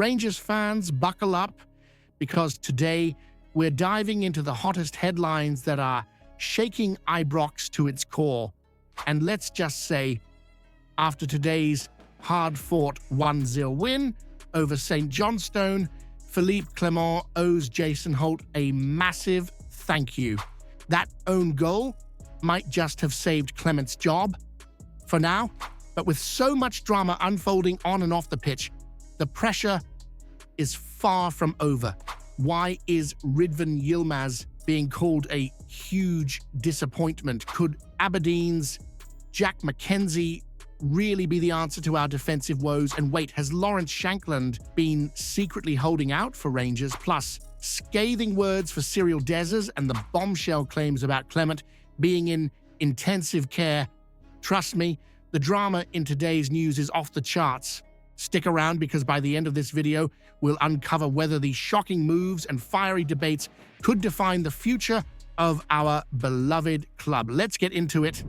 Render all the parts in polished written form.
Rangers fans, buckle up, because today we're diving into the hottest headlines that are shaking Ibrox to its core. And let's just say, after today's hard-fought 1-0 win over St. Johnstone, Philippe Clement owes Jason Holt a massive thank you. That own goal might just have saved Clement's job for now, but with so much drama unfolding on and off the pitch, the pressure is far from over. Why is Ridvan Yilmaz being called a huge disappointment? Could Aberdeen's Jack McKenzie really be the answer to our defensive woes? And wait, has Lawrence Shankland been secretly holding out for Rangers? Plus, scathing words for Cyril Dessers and the bombshell claims about Clement being in intensive care. Trust me, the drama in today's news is off the charts. Stick around, because by the end of this video, we'll uncover whether these shocking moves and fiery debates could define the future of our beloved club. Let's get into it.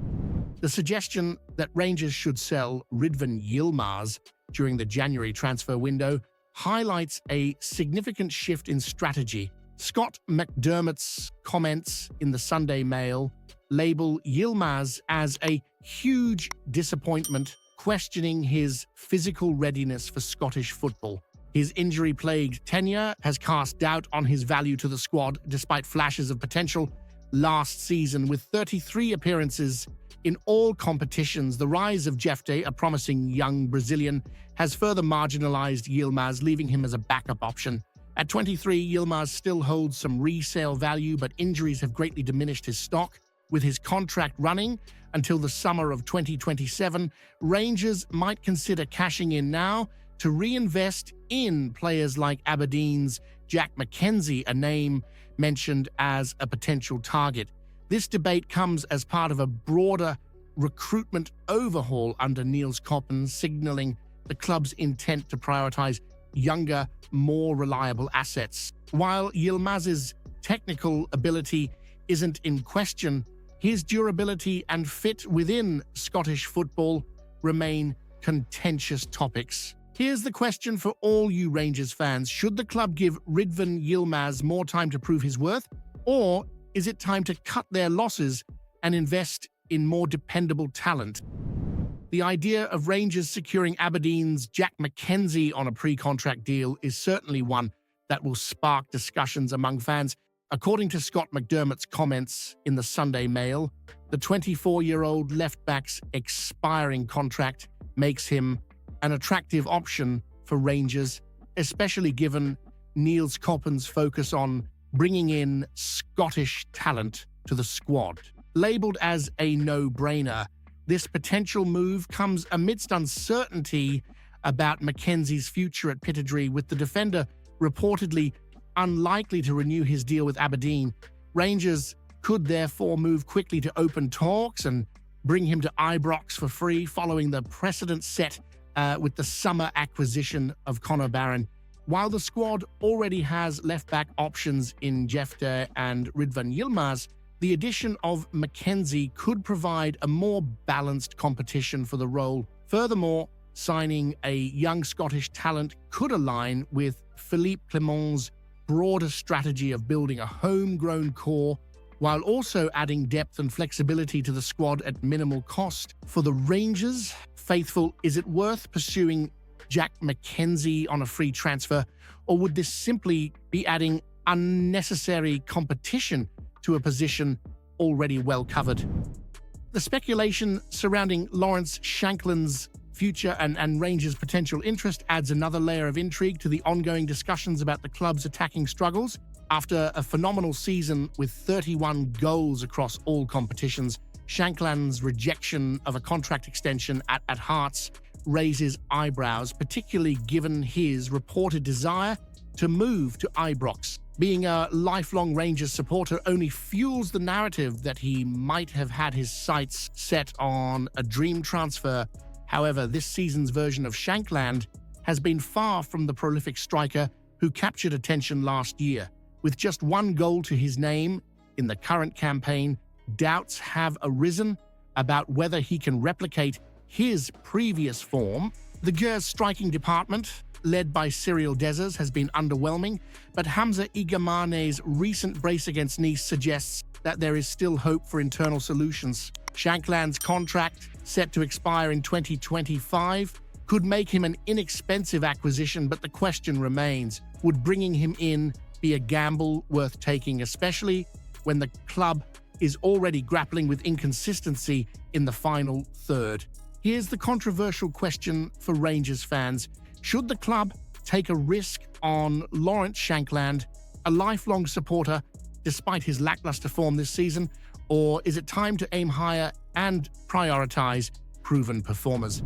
The suggestion that Rangers should sell Ridvan Yilmaz during the January transfer window highlights a significant shift in strategy. Scott McDermott's comments in the Sunday Mail label Yilmaz as a huge disappointment, questioning his physical readiness for Scottish football. His injury-plagued tenure has cast doubt on his value to the squad, despite flashes of potential last season. With 33 appearances in all competitions, the rise of Jefte, a promising young Brazilian, has further marginalized Yilmaz, leaving him as a backup option. At 23, Yilmaz still holds some resale value, but injuries have greatly diminished his stock. With his contract running until the summer of 2027, Rangers might consider cashing in now to reinvest in players like Aberdeen's Jack McKenzie, a name mentioned as a potential target. This debate comes as part of a broader recruitment overhaul under Niels Koppen, signaling the club's intent to prioritize younger, more reliable assets. While Yilmaz's technical ability isn't in question, his durability and fit within Scottish football remain contentious topics. Here's the question for all you Rangers fans. Should the club give Ridvan Yilmaz more time to prove his worth? Or is it time to cut their losses and invest in more dependable talent? The idea of Rangers securing Aberdeen's Jack McKenzie on a pre-contract deal is certainly one that will spark discussions among fans. According to Scott McDermott's comments in the Sunday Mail, the 24-year-old left-back's expiring contract makes him an attractive option for Rangers, especially given Niels Koppen's focus on bringing in Scottish talent to the squad. Labelled as a no-brainer, this potential move comes amidst uncertainty about McKenzie's future at Pittodrie, with the defender reportedly unlikely to renew his deal with Aberdeen. Rangers could therefore move quickly to open talks and bring him to Ibrox for free, following the precedent set with the summer acquisition of Conor Barron. While the squad already has left-back options in Jefte and Ridvan Yilmaz, the addition of McKenzie could provide a more balanced competition for the role. Furthermore, signing a young Scottish talent could align with Philippe Clement's broader strategy of building a homegrown core, while also adding depth and flexibility to the squad at minimal cost. For the Rangers faithful, is it worth pursuing Jack McKenzie on a free transfer, or would this simply be adding unnecessary competition to a position already well covered? The speculation surrounding Lawrence Shankland's future and Rangers' potential interest adds another layer of intrigue to the ongoing discussions about the club's attacking struggles. After a phenomenal season with 31 goals across all competitions, Shankland's rejection of a contract extension at Hearts raises eyebrows, particularly given his reported desire to move to Ibrox. Being a lifelong Rangers supporter only fuels the narrative that he might have had his sights set on a dream transfer. However, this season's version of Shankland has been far from the prolific striker who captured attention last year. With just one goal to his name in the current campaign, doubts have arisen about whether he can replicate his previous form. The Gers striking department led by Cyril Dessers, has been underwhelming, but Hamza Igamane's recent brace against Nice suggests that there is still hope for internal solutions. Shankland's contract, set to expire in 2025, could make him an inexpensive acquisition, but the question remains, would bringing him in be a gamble worth taking, especially when the club is already grappling with inconsistency in the final third? Here's the controversial question for Rangers fans. Should the club take a risk on Lawrence Shankland, a lifelong supporter despite his lackluster form this season, or is it time to aim higher and prioritize proven performers?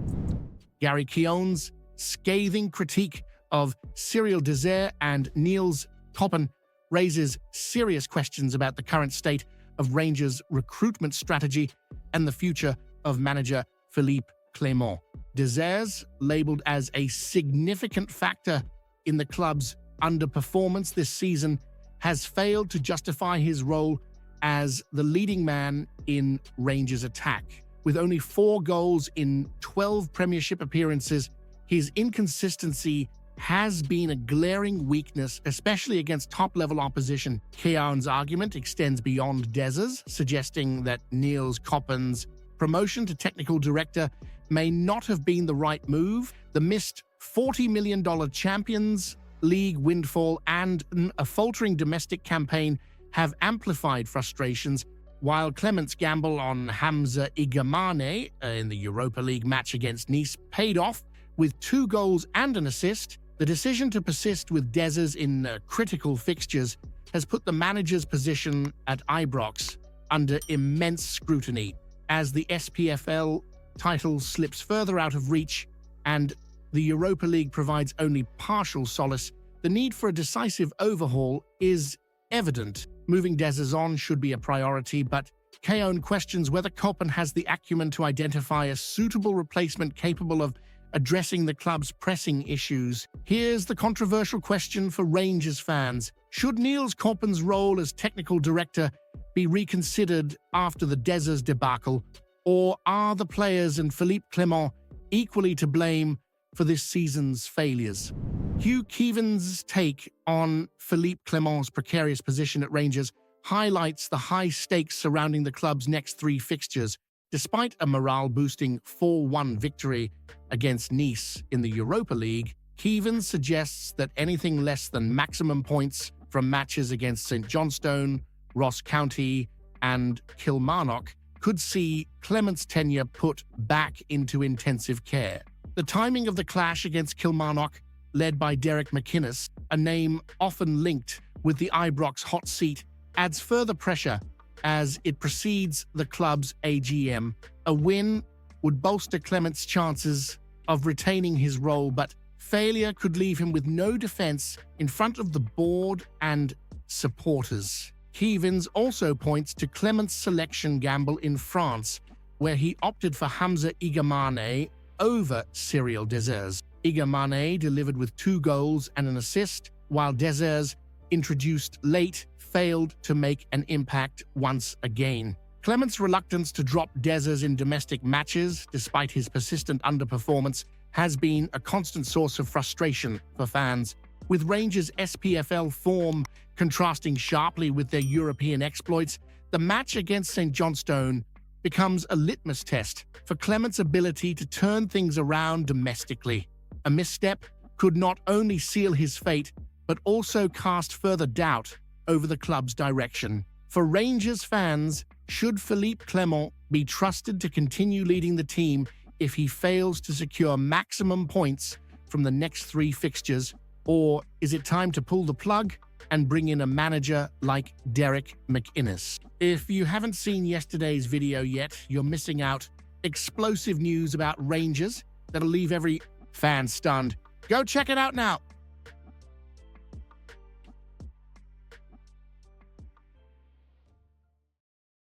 Gary Keown's scathing critique of Cyril Dessers and Niels Koppen raises serious questions about the current state of Rangers' recruitment strategy and the future of manager Philippe Clement. Dessers, labeled as a significant factor in the club's underperformance this season, has failed to justify his role as the leading man in Rangers' attack. With only 4 goals in 12 Premiership appearances, his inconsistency has been a glaring weakness, especially against top-level opposition. Keown's argument extends beyond Dessers, suggesting that Niels Koppen's promotion to technical director may not have been the right move. The missed $40 million Champions League windfall and a faltering domestic campaign have amplified frustrations, while Clement's gamble on Hamza Igamane in the Europa League match against Nice paid off with 2 goals and an assist. The decision to persist with Dessers in critical fixtures has put the manager's position at Ibrox under immense scrutiny. As the SPFL title slips further out of reach and the Europa League provides only partial solace, the need for a decisive overhaul is evident. Moving Dessers on should be a priority, but Keown questions whether Koppen has the acumen to identify a suitable replacement capable of addressing the club's pressing issues. Here's the controversial question for Rangers fans. Should Niels Koppen's role as technical director be reconsidered after the Dessers debacle, or are the players and Philippe Clement equally to blame for this season's failures? Hugh Keevan's take on Philippe Clement's precarious position at Rangers highlights the high stakes surrounding the club's next 3 fixtures. Despite a morale-boosting 4-1 victory against Nice in the Europa League, Keevan suggests that anything less than maximum points from matches against St Johnstone, Ross County, and Kilmarnock could see Clement's tenure put back into intensive care. The timing of the clash against Kilmarnock, led by Derek McInnes, a name often linked with the Ibrox hot seat, adds further pressure as it precedes the club's AGM. A win would bolster Clement's chances of retaining his role, but failure could leave him with no defense in front of the board and supporters. Keevins also points to Clement's selection gamble in France, where he opted for Hamza Igamane over Cyril Dessers. Igamane delivered with 2 goals and an assist, while Dessers, introduced late, failed to make an impact once again. Clement's reluctance to drop Dessers in domestic matches, despite his persistent underperformance, has been a constant source of frustration for fans. With Rangers' SPFL form contrasting sharply with their European exploits, the match against St Johnstone becomes a litmus test for Clement's ability to turn things around domestically. A misstep could not only seal his fate, but also cast further doubt over the club's direction. For Rangers fans, should Philippe Clement be trusted to continue leading the team if he fails to secure maximum points from the next 3 fixtures, or is it time to pull the plug and bring in a manager like Derek McInnes? If you haven't seen yesterday's video yet, you're missing out. Explosive news about Rangers that'll leave every fan stunned. Go check it out now.